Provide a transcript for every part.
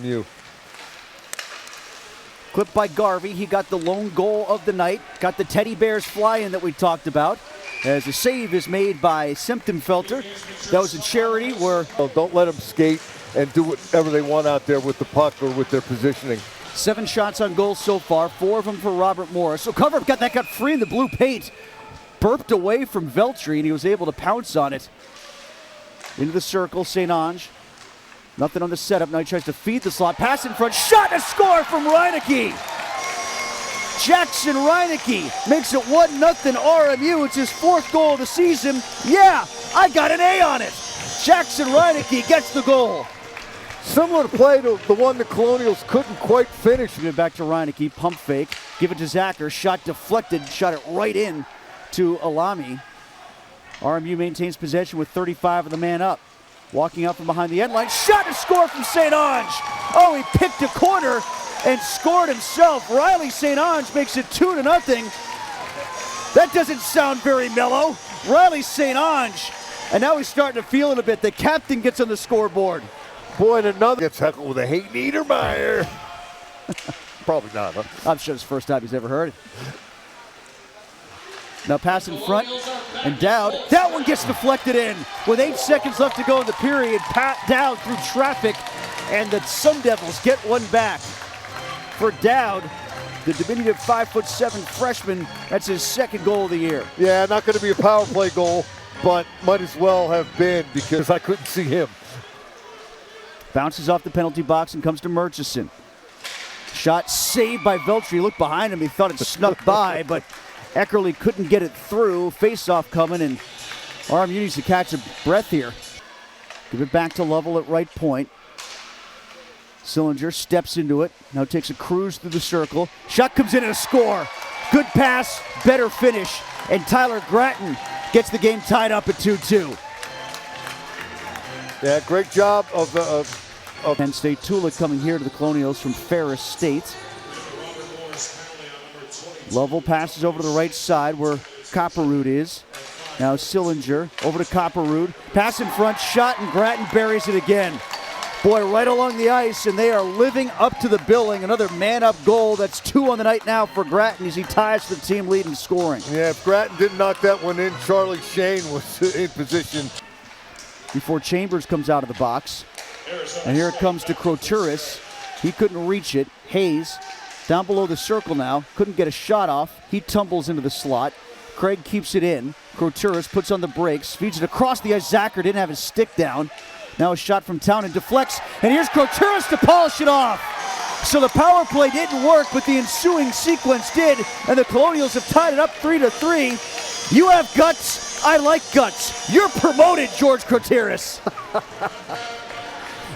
You. Clipped by Garvey. He got the lone goal of the night. Got the teddy bears flying that we talked about. As a save is made by Simptonfelter. That was a charity where... Well, don't let them skate and do whatever they want out there with the puck or with their positioning. 7 shots on goal so far, 4 of them for Robert Morris. So cover got free in the blue paint. Burped away from Veltri, and he was able to pounce on it. Into the circle, St. Ange. Nothing on the setup. Now he tries to feed the slot. Pass in front. Shot and a score from Reineke. Jackson Reineke makes it 1-0 RMU. It's his 4th goal of the season. Yeah, I got an A on it. Jackson Reineke gets the goal. Similar play to the one the Colonials couldn't quite finish. Give it back to Reineke. Pump fake. Give it to Zacher. Shot deflected. Shot it right in to Alami. RMU maintains possession with 35 of the man up. Walking out from behind the end line. Shot and score from St. Ange. Oh, he picked a corner and scored himself. Riley St. Ange makes it 2-0. That doesn't sound very mellow. Riley St. Ange. And now he's starting to feel it a bit. The captain gets on the scoreboard. Boy, and another gets heckled with a Hey Niedermeyer. Probably not, huh? I'm sure it's the first time he's ever heard it. Now pass in front, and Dowd. That one gets deflected in. With 8 seconds left to go in the period, Dowd through traffic, and the Sun Devils get one back. For Dowd, the diminutive 5'7" freshman, that's his 2nd goal of the year. Yeah, not going to be a power play goal, but might as well have been because I couldn't see him. Bounces off the penalty box and comes to Murchison. Shot saved by Veltri. Looked behind him, he thought it snuck by, but Eckerly couldn't get it through. Face-off coming, and RMU needs to catch a breath here. Give it back to Lovell at right point. Sillinger steps into it. Now takes a cruise through the circle. Shot comes in and a score. Good pass, better finish. And Tyler Gratton gets the game tied up at 2-2. Yeah, great job of Penn State. Tulick coming here to the Colonials from Ferris State. Lovell passes over to the right side where Copperroot is. Now Sillinger over to Copperroot. Pass in front, shot, and Gratton buries it again. Boy, right along the ice, and they are living up to the billing. Another man-up goal. That's 2 on the night now for Gratton as he ties for the team lead in scoring. Yeah, if Gratton didn't knock that one in, Charlie Shane was in position. Before Chambers comes out of the box. And here it comes to Croturis. He couldn't reach it. Hayes down below the circle now. Couldn't get a shot off. He tumbles into the slot. Craig keeps it in. Croturis puts on the brakes. Feeds it across the ice. Zacher didn't have his stick down. Now a shot from Town deflects. And here's Croturis to polish it off. So the power play didn't work, but the ensuing sequence did. And the Colonials have tied it up 3-3. You have guts. I like guts. You're promoted, George Croturis.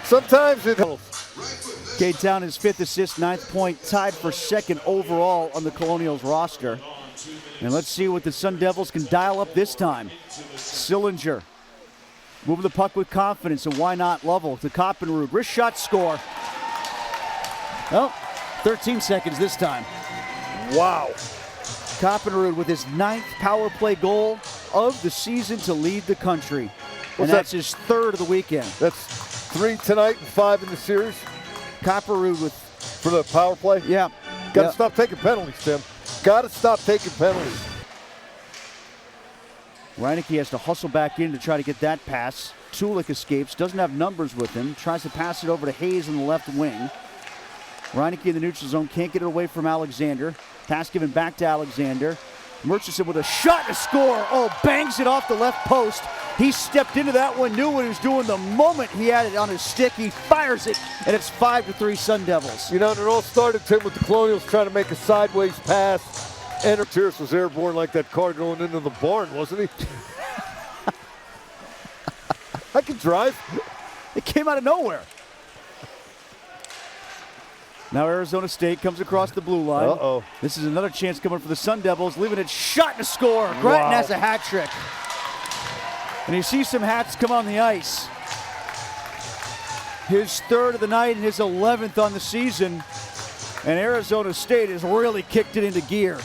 Sometimes it helps. Cade Town, his 5th assist, 9th point, tied for 2nd overall on the Colonials roster. And let's see what the Sun Devils can dial up this time. Sillinger moving the puck with confidence, and why not Lovell to Coppenrud. Wrist shot, score. Well, 13 seconds this time. Wow. Coppenrud with his 9th power play goal of the season to lead the country. And that's his 3rd of the weekend. That's 3 tonight and 5 in the series. Copperroot for the power play? Yeah. Got to stop taking penalties, Tim. Got to stop taking penalties. Reineke has to hustle back in to try to get that pass. Tulick escapes, doesn't have numbers with him. Tries to pass it over to Hayes on the left wing. Reineke in the neutral zone, can't get it away from Alexander. Pass given back to Alexander. Murchison with a shot to score. Oh, bangs it off the left post. He stepped into that one, knew what he was doing the moment he had it on his stick. He fires it, and it's 5-3 Sun Devils. You know, it all started, Tim, with the Colonials trying to make a sideways pass. And Croturis was airborne like that car going into the barn, wasn't he? I can drive. It came out of nowhere. Now Arizona State comes across the blue line. Uh-oh. This is another chance coming for the Sun Devils, leaving it shot to score. Gratton has a hat trick. And you see some hats come on the ice. His 3rd of the night and his 11th on the season. And Arizona State has really kicked it into gear.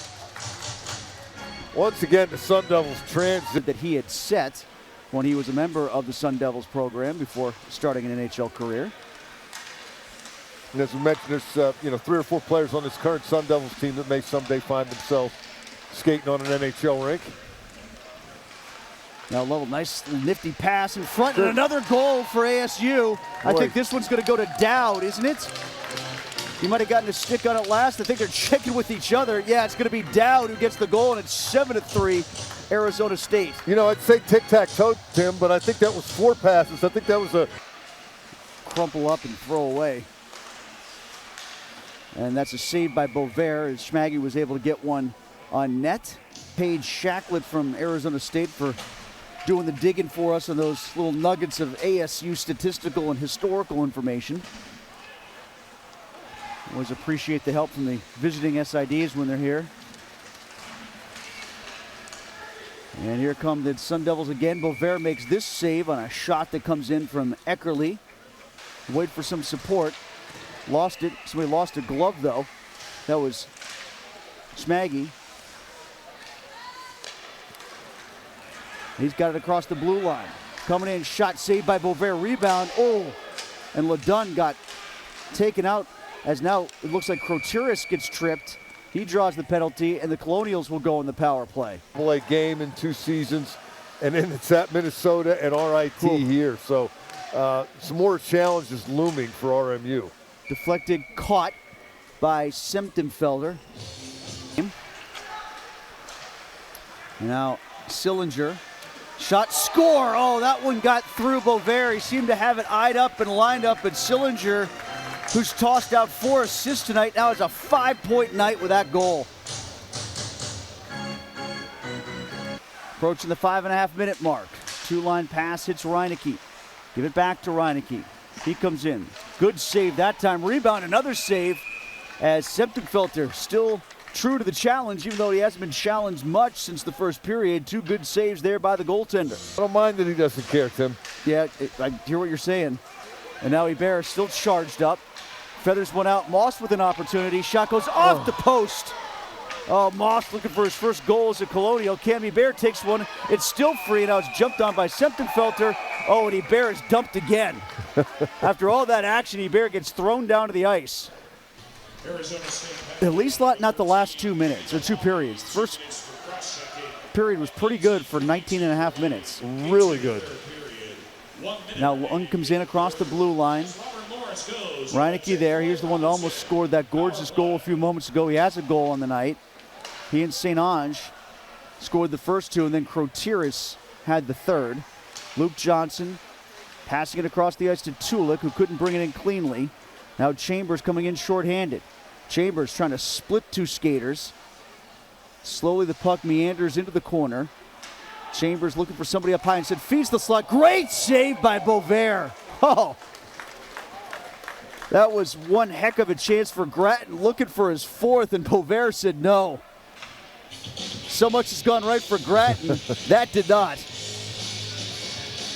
Once again, the Sun Devils transit that he had set when he was a member of the Sun Devils program before starting an NHL career. And as we mentioned, there's 3 or 4 players on this current Sun Devils team that may someday find themselves skating on an NHL rink. Now level, nice nifty pass in front, and another goal for ASU. I think this one's going to go to Dowd, isn't it? He might have gotten a stick on it last. I think they're checking with each other. Yeah, it's going to be Dowd who gets the goal, and it's 7-3 Arizona State. I'd say tic-tac-toe, Tim, but I think that was 4 passes. I think that was a crumple up and throw away. And that's a save by Bovair as Schmaggy was able to get one on net. Paige Shacklet from Arizona State for doing the digging for us on those little nuggets of ASU statistical and historical information. Always appreciate the help from the visiting SIDs when they're here. And here come the Sun Devils again. Bovair makes this save on a shot that comes in from Eckerly. Wait for some support. Lost it. Somebody lost a glove, though. That was Schmaggy. He's got it across the blue line. Coming in, shot saved by Bovair. Rebound. Oh! And LeDunn got taken out as now it looks like Croturis gets tripped. He draws the penalty, and the Colonials will go in the power play. Play game in 2 seasons, and then it's at Minnesota and RIT here. So some more challenges looming for RMU. Deflected, caught by Semtenfelder. Now Sillinger. Shot, score! Oh, that one got through Bovair. He seemed to have it eyed up and lined up, and Sillinger, who's tossed out 4 assists tonight, now has a 5-point night with that goal. Approaching the 5.5-minute mark. 2-line pass hits Reineke. Give it back to Reineke. He comes in. Good save that time. Rebound, another save as Semtenfelder still true to the challenge, even though he hasn't been challenged much since the first period. 2 good saves there by the goaltender. I don't mind that he doesn't care, Tim. Yeah, I hear what you're saying. And now Hebert still charged up. Feathers one out. Moss with an opportunity. Shot goes off the post. Oh, Moss looking for his first goal as a Colonial. Cam Hebert takes one. It's still free. Now it's jumped on by Semtenfelder. Oh, and Hebert is dumped again. After all that action, Hebert gets thrown down to the ice. At least not the last 2 minutes, or 2 periods. First period was pretty good for 19.5 minutes. Really good. Now Lund comes in across the blue line. Reineke there. Here's the one that almost scored that gorgeous goal a few moments ago. He has a goal on the night. He and St. Ange scored the first 2, and then Crotiris had the third. Luke Johnson passing it across the ice to Tulik, who couldn't bring it in cleanly. Now Chambers coming in shorthanded. Chambers trying to split 2 skaters. Slowly the puck meanders into the corner. Chambers looking for somebody up high and said, feeds the slot. Great save by Bovair. Oh, that was one heck of a chance for Grattan, looking for his 4th, and Bovair said no. So much has gone right for Grattan. That did not.